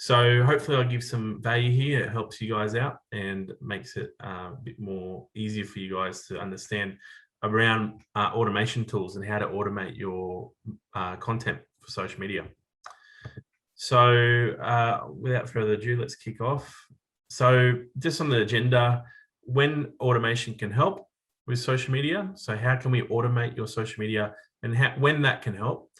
So hopefully I'll give some value here. It helps you guys out and makes it a bit more easier for you guys to understand around automation tools and how to automate your content for social media. So without further ado, let's kick off. So just on the agenda, when automation can help with social media. So how can we automate your social media and when that can help,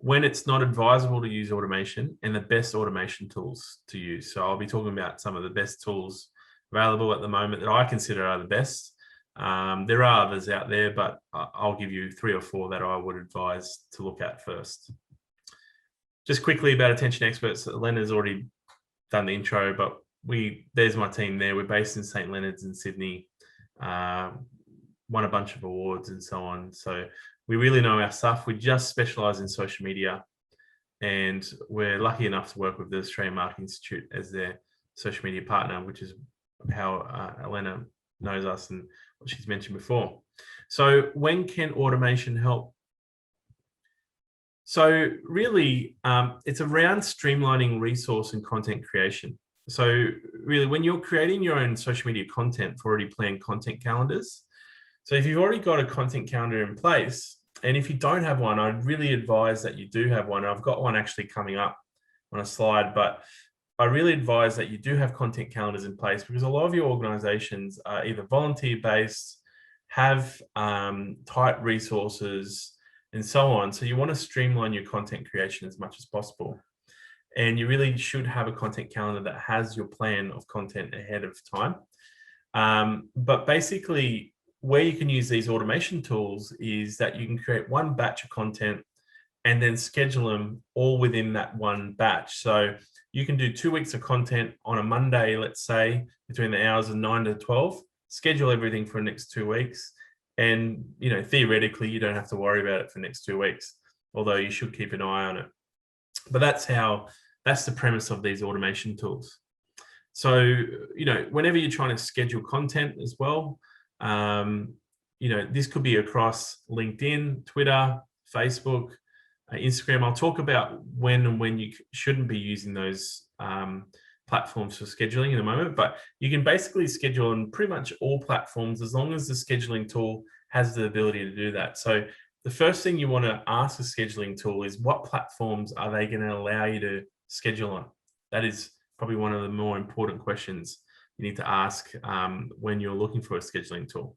when it's not advisable to use automation, and the best automation tools to use. So I'll be talking about some of the best tools available at the moment that I consider are the best. There are others out there, but I'll give you 3 or 4 that I would advise to look at first. Just quickly about Attention Experts, Leonard's already done the intro, but there's my team there. We're based in St. Leonard's in Sydney, won a bunch of awards and so on. So we really know our stuff. We just specialize in social media, and we're lucky enough to work with the Australian Marketing Institute as their social media partner, which is how Elena knows us and what she's mentioned before. So when can automation help? So really, it's around streamlining resource and content creation. So really, when you're creating your own social media content for already planned content calendars, so if you've already got a content calendar in place, and if you don't have one, I'd really advise that you do have one. I've got one actually coming up on a slide, but I really advise that you do have content calendars in place, because a lot of your organizations are either volunteer-based, have tight resources, and so on. So you want to streamline your content creation as much as possible. And you really should have a content calendar that has your plan of content ahead of time. But basically, where you can use these automation tools is that you can create one batch of content and then schedule them all within that one batch. So you can do 2 weeks of content on a Monday, let's say, between the hours of 9 to 12, schedule everything for the next 2 weeks. And, theoretically, you don't have to worry about it for the next 2 weeks, although you should keep an eye on it. But that's the premise of these automation tools. So, whenever you're trying to schedule content as well, this could be across LinkedIn, Twitter, Facebook, Instagram. I'll talk about when you shouldn't be using those platforms for scheduling in a moment, but you can basically schedule on pretty much all platforms as long as the scheduling tool has the ability to do that. So the first thing you want to ask a scheduling tool is, what platforms are they going to allow you to schedule on? That is probably one of the more important questions you need to ask when you're looking for a scheduling tool.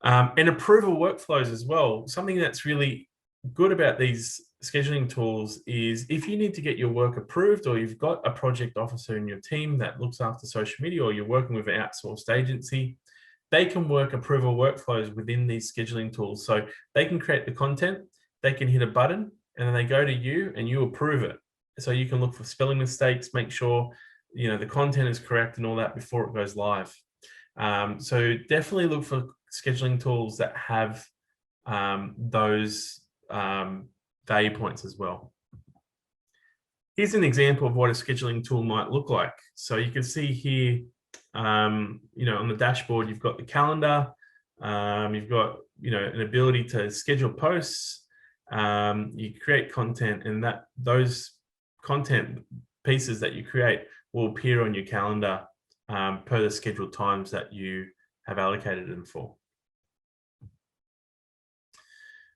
And approval workflows as well. Something that's really good about these scheduling tools is, if you need to get your work approved, or you've got a project officer in your team that looks after social media, or you're working with an outsourced agency, they can work approval workflows within these scheduling tools. So they can create the content, they can hit a button, and then they go to you and you approve it. So you can look for spelling mistakes, make sure the content is correct and all that before it goes live. So definitely look for scheduling tools that have those value points as well. Here's an example of what a scheduling tool might look like. So you can see here, on the dashboard, you've got the calendar, you've got, an ability to schedule posts, you create content, and those content pieces that you create will appear on your calendar per the scheduled times that you have allocated them for.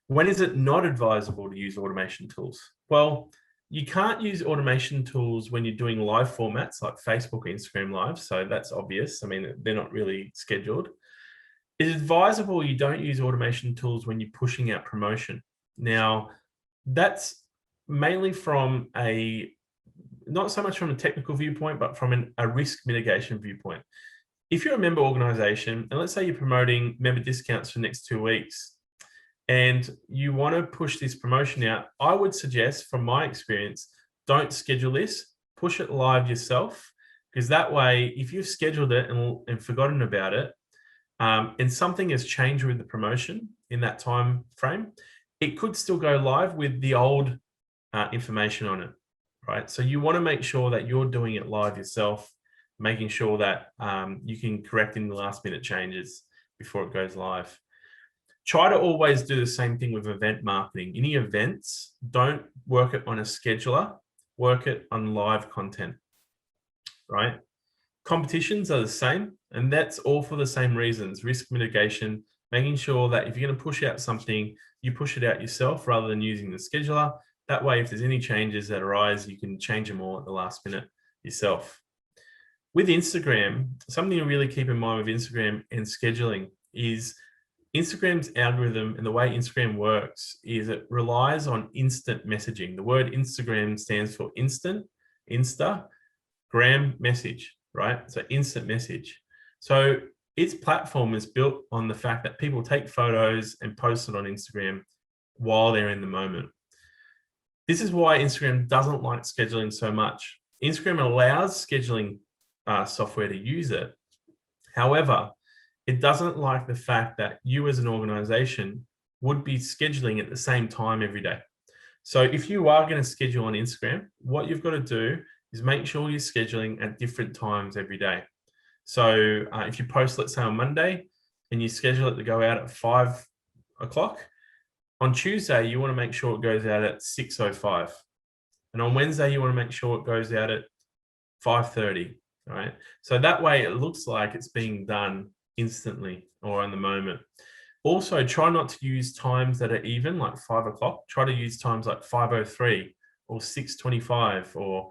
When is it not advisable to use automation tools? Well, you can't use automation tools when you're doing live formats like Facebook or Instagram Live. So that's obvious. I mean, they're not really scheduled. It's advisable you don't use automation tools when you're pushing out promotion. Now, that's mainly from not so much from a technical viewpoint, but from a risk mitigation viewpoint. If you're a member organization, and let's say you're promoting member discounts for the next 2 weeks, and you want to push this promotion out, I would suggest, from my experience, don't schedule this, push it live yourself, because that way, if you've scheduled it and forgotten about it, and something has changed with the promotion in that time frame, it could still go live with the old information on it, right? So you want to make sure that you're doing it live yourself, making sure that you can correct any last minute changes before it goes live. Try to always do the same thing with event marketing. Any events, don't work it on a scheduler. work it on live content, right? Competitions are the same, and that's all for the same reasons: risk mitigation, making sure that if you're going to push out something, you push it out yourself rather than using the scheduler. That way, if there's any changes that arise, you can change them all at the last minute yourself. With Instagram, something to really keep in mind with Instagram and scheduling is Instagram's algorithm, and the way Instagram works is it relies on instant messaging. The word Instagram stands for instant, Instagram message, right? So instant message. So its platform is built on the fact that people take photos and post it on Instagram while they're in the moment. This is why Instagram doesn't like scheduling so much. Instagram allows scheduling software to use it. However, it doesn't like the fact that you as an organization would be scheduling at the same time every day. So if you are going to schedule on Instagram, what you've got to do is make sure you're scheduling at different times every day. So if you post, let's say on Monday, and you schedule it to go out at 5 o'clock, on Tuesday, you want to make sure it goes out at 6:05. And on Wednesday, you want to make sure it goes out at 5:30, right? So that way it looks like it's being done instantly or in the moment. Also, try not to use times that are even, like 5 o'clock. Try to use times like 5:03 or 6:25 or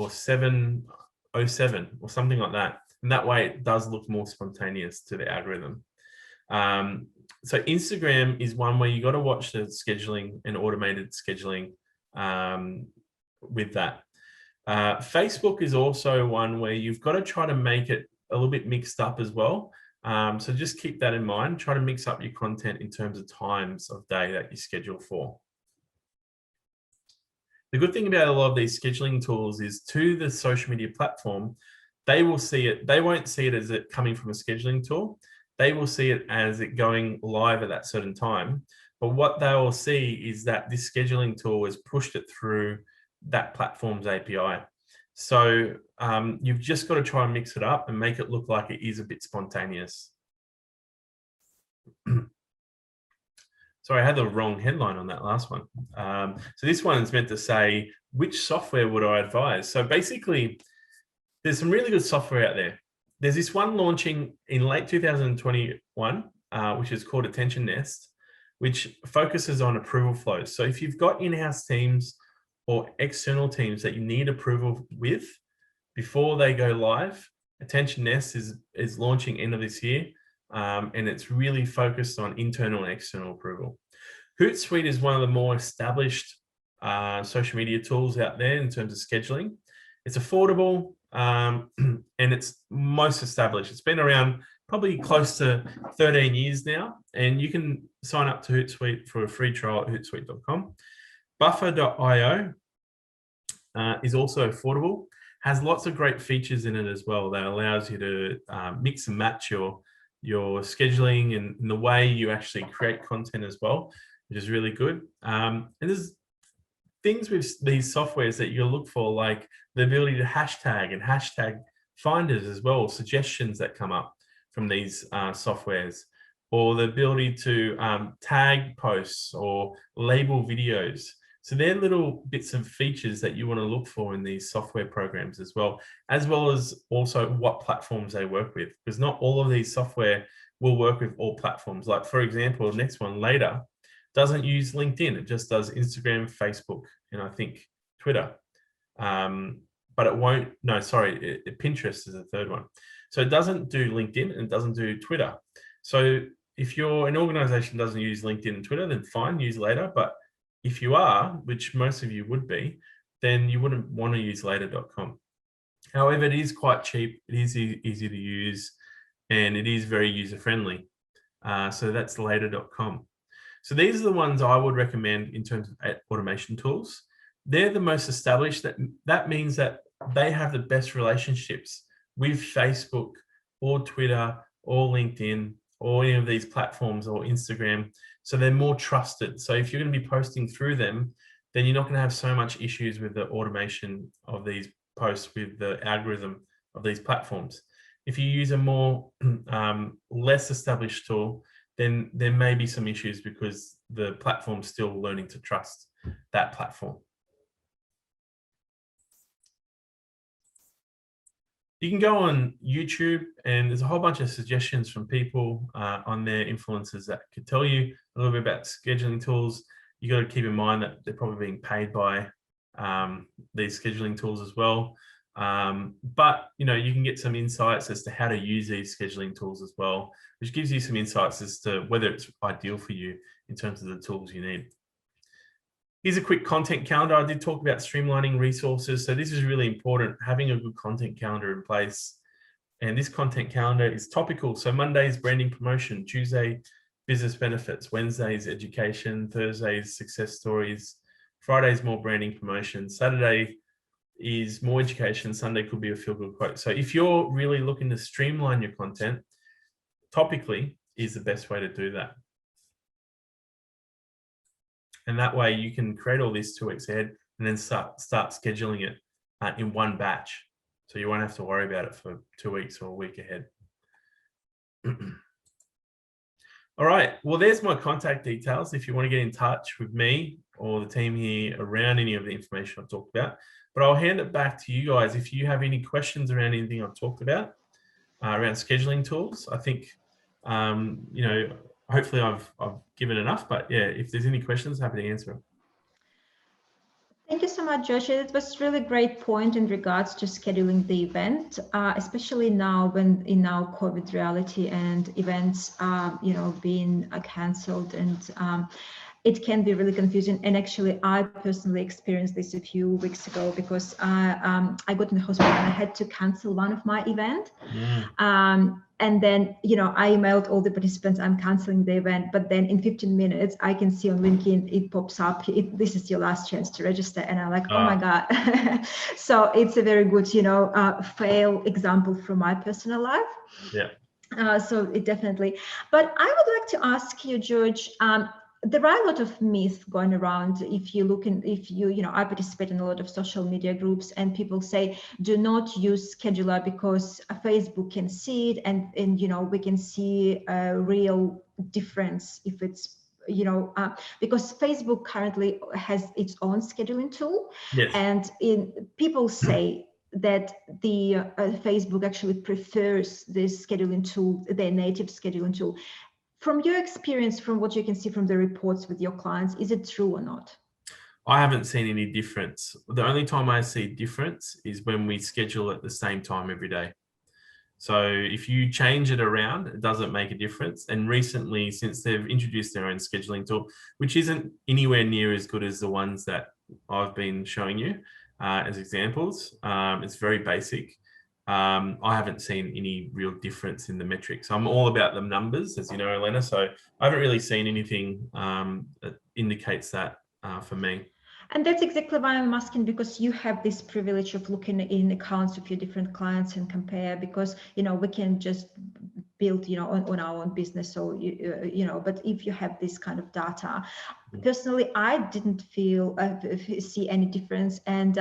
7:07 or something like that. And that way it does look more spontaneous to the algorithm. So Instagram is one where you got to watch the scheduling and automated scheduling with that. Facebook is also one where you've got to try to make it a little bit mixed up as well. So just keep that in mind. Try to mix up your content in terms of times of day that you schedule for. The good thing about a lot of these scheduling tools is to the social media platform, they will see it. They won't see it as it coming from a scheduling tool. They will see it as it going live at that certain time. But what they will see is that this scheduling tool has pushed it through that platform's API. So you've just got to try and mix it up and make it look like it is a bit spontaneous. Sorry, I had the wrong headline on that last one. So this one is meant to say, which software would I advise? So basically, there's some really good software out there. There's this one launching in late 2021, which is called Attention Nest, which focuses on approval flows. So if you've got in-house teams or external teams that you need approval with before they go live, Attention Nest is launching end of this year, and it's really focused on internal and external approval. Hootsuite is one of the more established social media tools out there in terms of scheduling. It's affordable, and it's most established. It's been around probably close to 13 years now, and you can sign up to Hootsuite for a free trial at hootsuite.com. Buffer.io is also affordable, has lots of great features in it as well that allows you to mix and match your scheduling and the way you actually create content as well, which is really good. And there's things with these softwares that you look for, like the ability to hashtag and hashtag finders as well, suggestions that come up from these softwares, or the ability to tag posts or label videos. So they're little bits of features that you want to look for in these software programs as well as also what platforms they work with, because not all of these software will work with all platforms. Like, for example, the next one later doesn't use LinkedIn. It just does Instagram, Facebook, and I think Twitter. But it won't, no, sorry, Pinterest is the third one. So it doesn't do LinkedIn and it doesn't do Twitter. So if you're an organization that doesn't use LinkedIn and Twitter, then fine, use later. But if you are, which most of you would be, then you wouldn't want to use later.com. However, it is quite cheap. It is easy to use, and it is very user-friendly. So that's later.com. So these are the ones I would recommend in terms of automation tools. They're the most established. That means that they have the best relationships with Facebook or Twitter or LinkedIn or any of these platforms or Instagram. So they're more trusted. So if you're going to be posting through them, then you're not going to have so much issues with the automation of these posts with the algorithm of these platforms. If you use a more less established tool, then there may be some issues because the platform's still learning to trust that platform. You can go on YouTube, and there's a whole bunch of suggestions from people on their influencers that could tell you a little bit about scheduling tools. You got to keep in mind that they're probably being paid by these scheduling tools as well. But you know, you can get some insights as to how to use these scheduling tools as well, which gives you some insights as to whether it's ideal for you in terms of the tools you need. Here's a quick content calendar. I did talk about streamlining resources. So this is really important, having a good content calendar in place. And this content calendar is topical. So Monday's branding promotion, Tuesday, business benefits, Wednesday's education, Thursday's success stories, Friday's more branding promotion, Saturday is more education, Sunday could be a feel-good quote. So if you're really looking to streamline your content, topically is the best way to do that. And that way you can create all this 2 weeks ahead and then start scheduling it in one batch. So you won't have to worry about it for 2 weeks or a week ahead. All right, well, there's my contact details if you want to get in touch with me or the team here around any of the information I've talked about. But I'll hand it back to you guys if you have any questions around anything I've talked about around scheduling tools. I think, you know, hopefully I've given enough, but yeah, if there's any questions, happy to answer them. Thank you so much, Josh. It was really great point in regards to scheduling the event, especially now when in our COVID reality and events, you know, being cancelled, and it can be really confusing. And actually, I personally experienced this a few weeks ago because I got in the hospital and I had to cancel one of my events. And then, you know, I emailed all the participants, I'm canceling the event, but then in 15 minutes, I can see on LinkedIn, it pops up, this is your last chance to register. And I'm like, oh my God. So it's a very good, you know, fail example from my personal life. Yeah. So it definitely, but I would like to ask you, George, there are a lot of myths going around. If you look in, you know, I participate in a lot of social media groups, and people say, do not use scheduler because Facebook can see it, and you know, we can see a real difference if it's, you know, because Facebook currently has its own scheduling tool. Yes. And people say that the Facebook actually prefers this scheduling tool, their native scheduling tool. From your experience, from what you can see from the reports with your clients, is it true or not? I haven't seen any difference. The only time I see difference is when we schedule at the same time every day. So if you change it around, it doesn't make a difference. And recently, since they've introduced their own scheduling tool, which isn't anywhere near as good as the ones that I've been showing you as examples, it's very basic. I haven't seen any real difference in the metrics. I'm all about the numbers, as you know, Elena. So I haven't really seen anything that indicates that for me. And that's exactly why I'm asking, because you have this privilege of looking in accounts of your different clients and compare, because, you know, we can just build, you know, on our own business. So, you know, but if you have this kind of data, personally, I didn't see any difference. And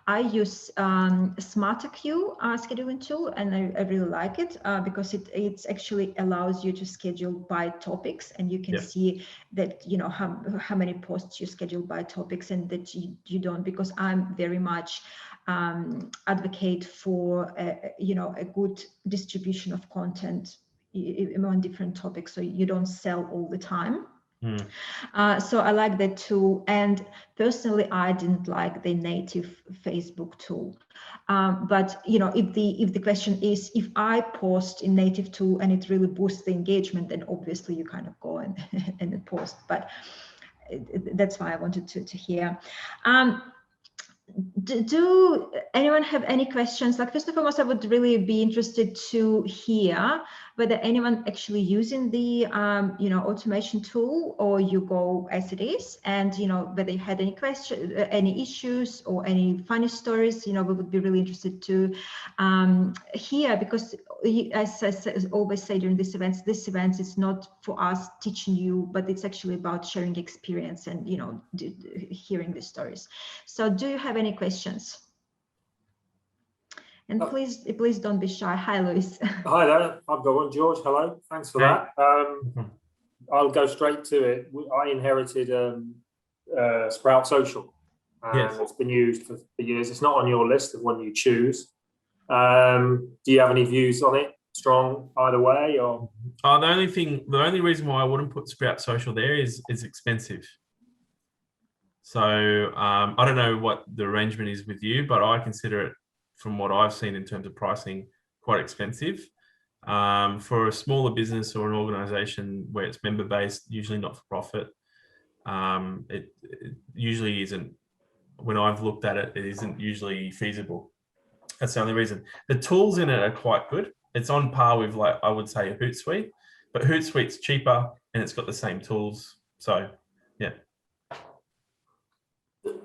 I use SmarterQ scheduling tool, and I really like it because it actually allows you to schedule by topics, and you can see that, you know, how many posts you schedule by topics, and that you don't, because I'm very much advocate for you know, a good distribution of content on different topics, so you don't sell all the time. So I like that too. And personally, I didn't like the native Facebook tool. But you know, if the question is, if I post in native tool and it really boosts the engagement, then obviously you kind of go and post. But that's why I wanted to hear. Do anyone have any questions? Like, first and foremost, I would really be interested to hear whether anyone actually using the you know, automation tool, or you go as it is, and you know, whether you had any questions, any issues, or any funny stories. You know, we would be really interested to hear, because as I always say during this event is not for us teaching you, but it's actually about sharing experience and, you know, hearing the stories. So do you have any questions? And please don't be shy. Hi, Luis. Hi there. I've got one. George, hello. Thanks for that. I'll go straight to it. I inherited Sprout Social, and it's been used for years. It's not on your list of one you choose. Do you have any views on it? Strong either way, or? The only reason why I wouldn't put Sprout Social there is it's expensive. So I don't know what the arrangement is with you, but I consider it, from what I've seen in terms of pricing, quite expensive. For a smaller business or an organization where it's member-based, usually not for profit, it usually isn't. When I've looked at it, it isn't usually feasible. That's the only reason. The tools in it are quite good. It's on par with, like, I would say, a Hootsuite, but Hootsuite's cheaper and it's got the same tools. So, yeah.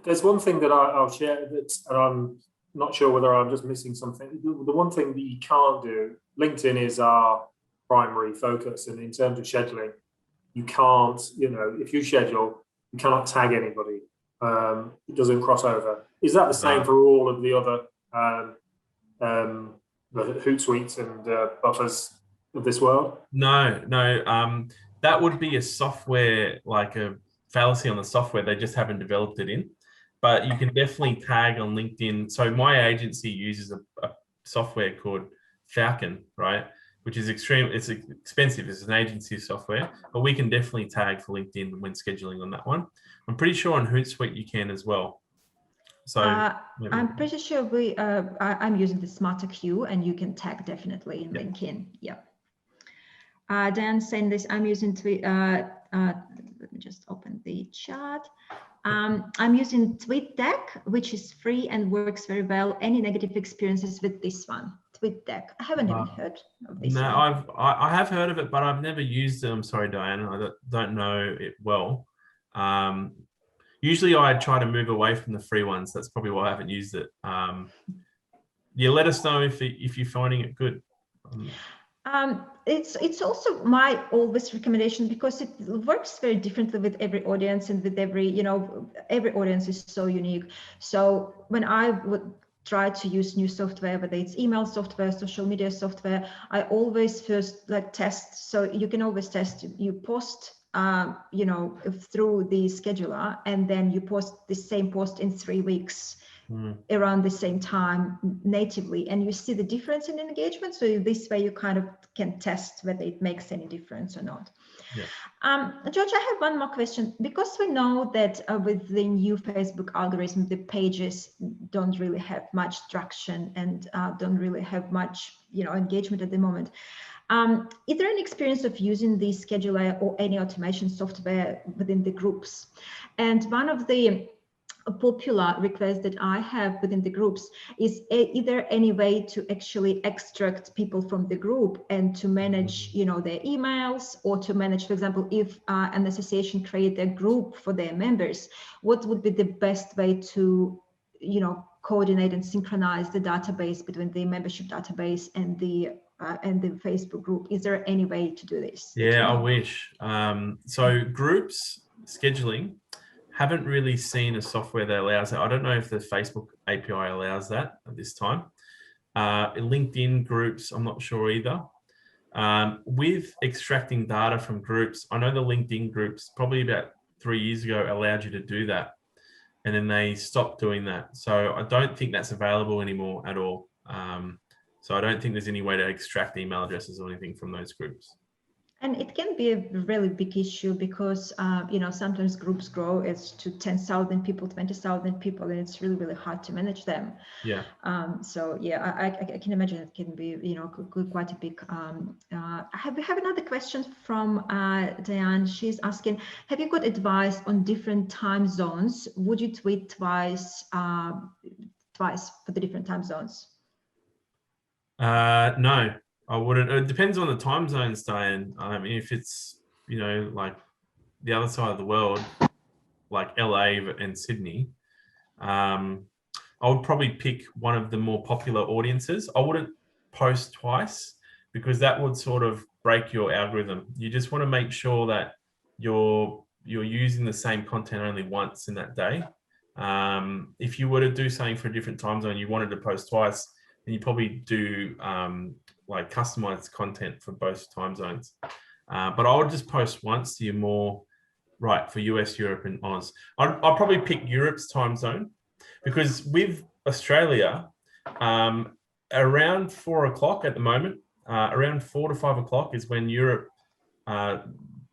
There's one thing that I'll share and I'm not sure whether I'm just missing something. The one thing that you can't do, LinkedIn is our primary focus, and in terms of scheduling, you can't, if you schedule, you cannot tag anybody. It doesn't cross over. Is that the same for all of the other the Hootsuites and buffers of this world? No. That would be a software, like a fallacy on the software. They just haven't developed it in. But you can definitely tag on LinkedIn. So my agency uses a software called Falcon, right? Which is it's expensive. It's an agency software, but we can definitely tag for LinkedIn when scheduling on that one. I'm pretty sure on Hootsuite you can as well. So I'm pretty sure I'm using the SmarterQ, and you can tag definitely in LinkedIn. Yeah. Dan saying this, I'm using tweet. Let me just open the chat. I'm using TweetDeck, which is free and works very well. Any negative experiences with this one? TweetDeck. I haven't even heard of this. No, one. I have heard of it, but I've never used it. I'm sorry, Diane. I don't know it well. Usually I try to move away from the free ones. That's probably why I haven't used it. Yeah, let us know if you're finding it good. It's also my always recommendation, because it works very differently with every audience, and with every every audience is so unique. So when I would try to use new software, whether it's email software, social media software, I always first test. So you can always test. You post through the scheduler, and then you post the same post in 3 weeks around the same time natively, and you see the difference in engagement. So this way you kind of can test whether it makes any difference or not. Yeah. George, I have one more question, because we know that with the new Facebook algorithm, the pages don't really have much traction and don't really have much engagement at the moment. Is there an experience of using the scheduler or any automation software within the groups? And one of the popular requests that I have within the groups is either any way to actually extract people from the group and to manage their emails, or to manage, for example, if an association create a group for their members, what would be the best way to coordinate and synchronize the database between the membership database and the Facebook group? Is there any way to do this? Yeah, I wish. So groups scheduling, haven't really seen a software that allows that. I don't know if the Facebook API allows that at this time. LinkedIn groups, I'm not sure either. With extracting data from groups, I know the LinkedIn groups probably about 3 years ago allowed you to do that, and then they stopped doing that. So I don't think that's available anymore at all. So I don't think there's any way to extract email addresses or anything from those groups. And it can be a really big issue, because sometimes groups grow as to 10,000 people, 20,000 people, and it's really hard to manage them. Yeah. So yeah, I can imagine it can be quite a big. We have another question from Diane. She's asking, have you got advice on different time zones? Would you tweet twice for the different time zones? No, I wouldn't. It depends on the time zones, Diane. I mean, if it's, like the other side of the world, like LA and Sydney, I would probably pick one of the more popular audiences. I wouldn't post twice, because that would sort of break your algorithm. You just want to make sure that you're using the same content only once in that day. If you were to do something for a different time zone, you wanted to post twice, then you probably do like customized content for both time zones. But I would just post once to you more right for US, Europe, and Oz. I'll probably pick Europe's time zone, because with Australia, around 4 o'clock at the moment. Around 4 to 5 o'clock is when Europe,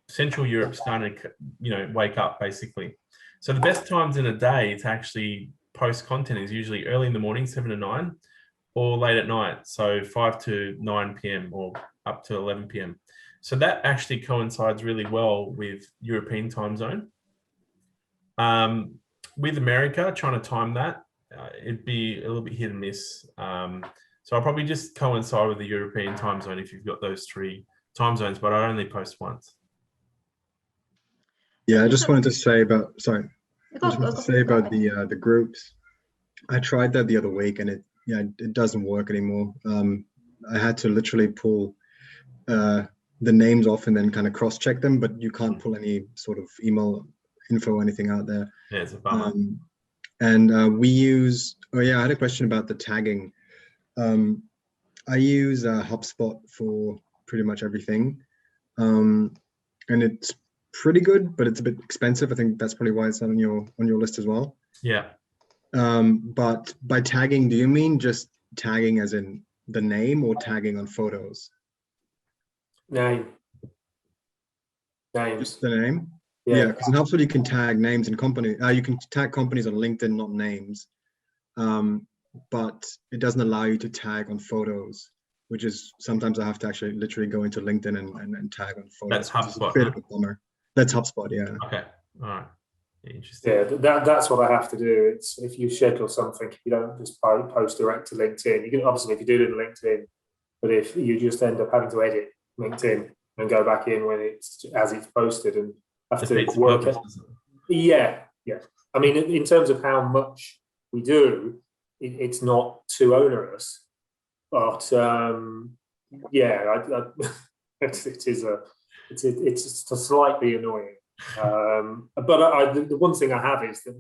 Central Europe, started to wake up basically. So the best times in a day to actually post content is usually early in the morning, 7 to 9, or late at night, so 5 to 9 p.m. or up to 11 p.m. So that actually coincides really well with European time zone. With America, trying to time that, it'd be a little bit hit and miss. So I'll probably just coincide with the European time zone if you've got those 3 time zones, but I only post once. Yeah, I just wanted to say about, sorry, the groups. I tried that the other week and it doesn't work anymore. I had to literally pull the names off and then kind of cross-check them, but you can't pull any sort of email info or anything out there. Yeah, it's a bummer. And we use, I had a question about the tagging. I use HubSpot for pretty much everything. And it's pretty good, but it's a bit expensive. I think that's probably why it's on your list as well. Yeah. But by tagging, do you mean just tagging as in the name or tagging on photos? Names. Just the name? Yeah, because in HubSpot you can tag names and company. You can tag companies on LinkedIn, not names. But it doesn't allow you to tag on photos, which is sometimes I have to actually literally go into LinkedIn and tag on photos. That's HubSpot. It's a bit of a bummer. That's HubSpot, yeah. Okay. All right. Interesting. Yeah, that's what I have to do. It's if you schedule something, you don't just post direct to LinkedIn. You can obviously if you do it in LinkedIn, but if you just end up having to edit LinkedIn and go back in when it's as it's posted and have to work it. Yeah. I mean, in terms of how much we do, it's not too onerous, but it's slightly annoying. But the one thing I have is that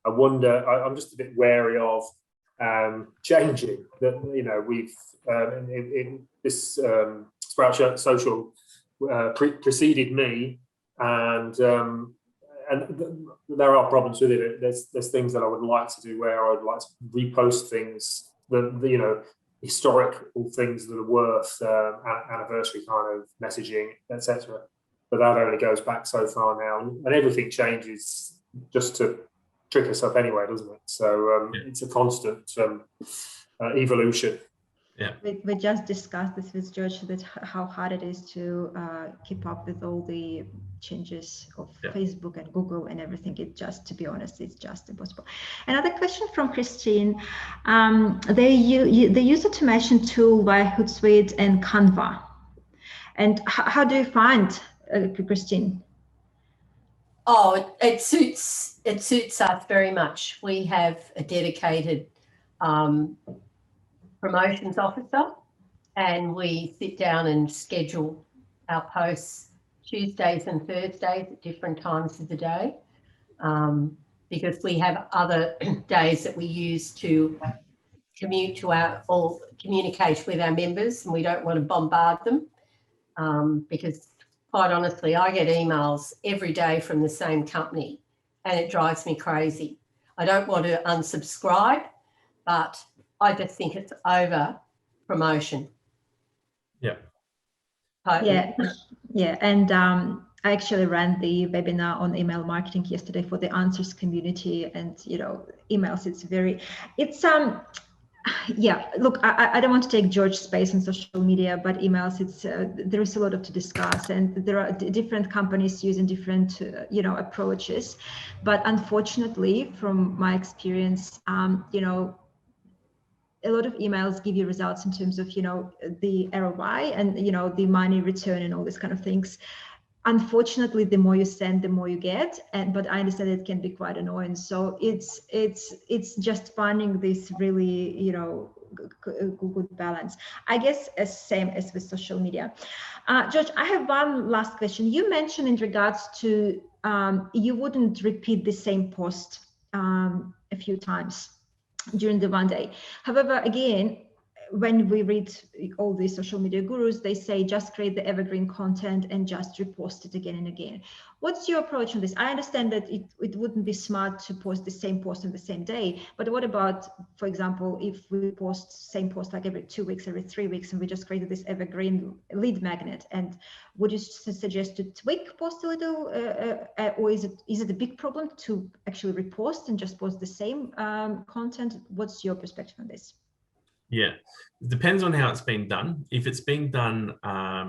I wonder. I'm just a bit wary of changing. That we've in this Sprout Social preceded me, and there are problems with it. There's things that I would like to do where I would like to repost things that historical things that are worth anniversary kind of messaging, etc. But that only goes back so far now, and everything changes just to trick us up anyway, doesn't it? So it's a constant evolution. Yeah, we just discussed this with George, that how hard it is to keep up with all the changes of Facebook and Google and everything. To be honest, it's just impossible. Another question from Christine. They use automation tool by Hootsuite and Canva. And how do you find, Christine? Oh, it suits us very much. We have a dedicated promotions officer, and we sit down and schedule our posts Tuesdays and Thursdays at different times of the day, because we have other days that we use to communicate with our members, and we don't want to bombard them, because quite honestly, I get emails every day from the same company and it drives me crazy. I don't want to unsubscribe, but I just think it's over promotion. Yeah. Yeah. And I actually ran the webinar on email marketing yesterday for the Answers community, and emails. Look, I don't want to take George's space on social media, but emails, there is a lot to discuss, and there are different companies using different approaches. But unfortunately, from my experience, a lot of emails give you results in terms of the ROI and the money return and all these kind of things. Unfortunately, the more you send, the more you get, but I understand it can be quite annoying. So it's just finding this really good balance, I guess, same as with social media. George, I have one last question. You mentioned in regards to you wouldn't repeat the same post a few times during the one day. However, again, when we read all these social media gurus, they say just create the evergreen content and just repost it again and again. What's your approach on this? I understand that it wouldn't be smart to post the same post on the same day, but what about, for example, if we post same post like every 2 weeks, every 3 weeks, and we just created this evergreen lead magnet? And would you suggest to tweak post a little, or is it a big problem to actually repost and just post the same content? What's your perspective on this? Yeah, it depends on how it's been done. If it's being done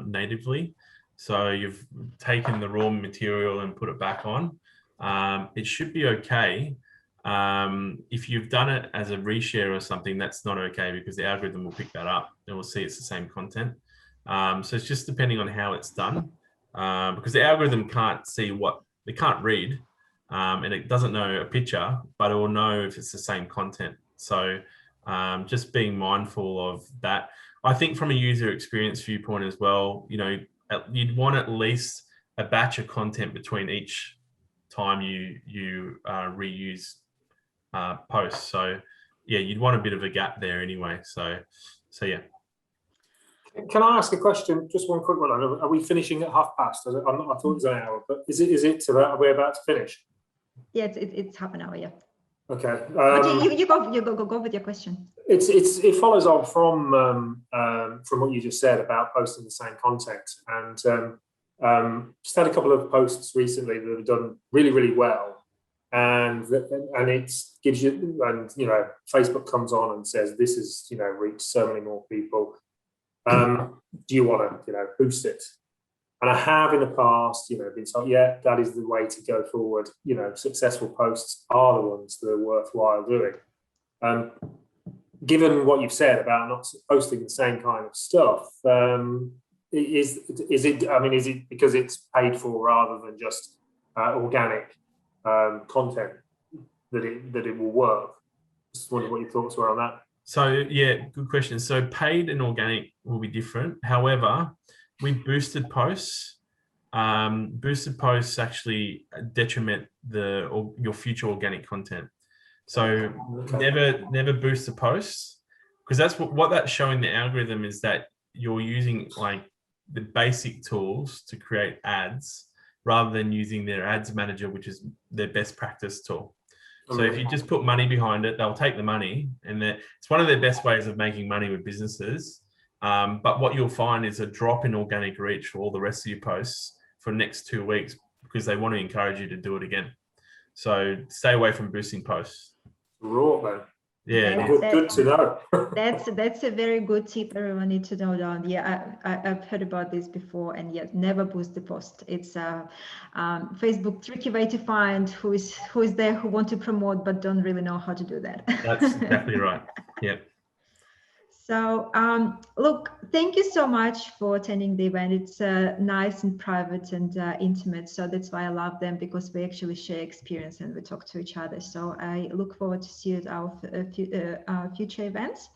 natively, so you've taken the raw material and put it back on, it should be okay. If you've done it as a reshare or something, that's not okay, because the algorithm will pick that up and will see it's the same content. So it's just depending on how it's done, because the algorithm can't see it can't read, and it doesn't know a picture, but it will know if it's the same content. So just being mindful of that. I think from a user experience viewpoint as well, you'd want at least a batch of content between each time you reuse posts. So yeah, you'd want a bit of a gap there anyway. So yeah. Can I ask a question? Just one quick one. Are we finishing at 12:30? I thought it was an hour, but is it are we about to finish? Yeah, it's half an hour. Yeah. Okay. You go with your question. It follows on from what you just said about posting the same content, and just had a couple of posts recently that have done really, really well, and it gives you, and Facebook comes on and says this is reached so many more people. Do you want to boost it? And I have in the past been told, yeah, that is the way to go forward. Successful posts are the ones that are worthwhile doing. Given what you've said about not posting the same kind of stuff, is it because it's paid for rather than just organic content that it will work? Just wondering what your thoughts were on that. So yeah, good question. So paid and organic will be different. However, with boosted posts actually detriment your future organic content. So never boost the posts, because that's what that's showing the algorithm is that you're using like the basic tools to create ads rather than using their ads manager, which is their best practice tool. So if you just put money behind it, they'll take the money, and it's one of their best ways of making money with businesses. But what you'll find is a drop in organic reach for all the rest of your posts for the next 2 weeks, because they want to encourage you to do it again. So stay away from boosting posts. Right, man. Yeah, good to know. That's a very good tip. Everyone needs to know down. Yeah, I've heard about this before, and yet never boost the post. It's a Facebook tricky way to find who is there who want to promote but don't really know how to do that. That's exactly right. Yeah. So look, thank you so much for attending the event. It's nice and private and intimate. So that's why I love them, because we actually share experience and we talk to each other. So I look forward to see you at our future events.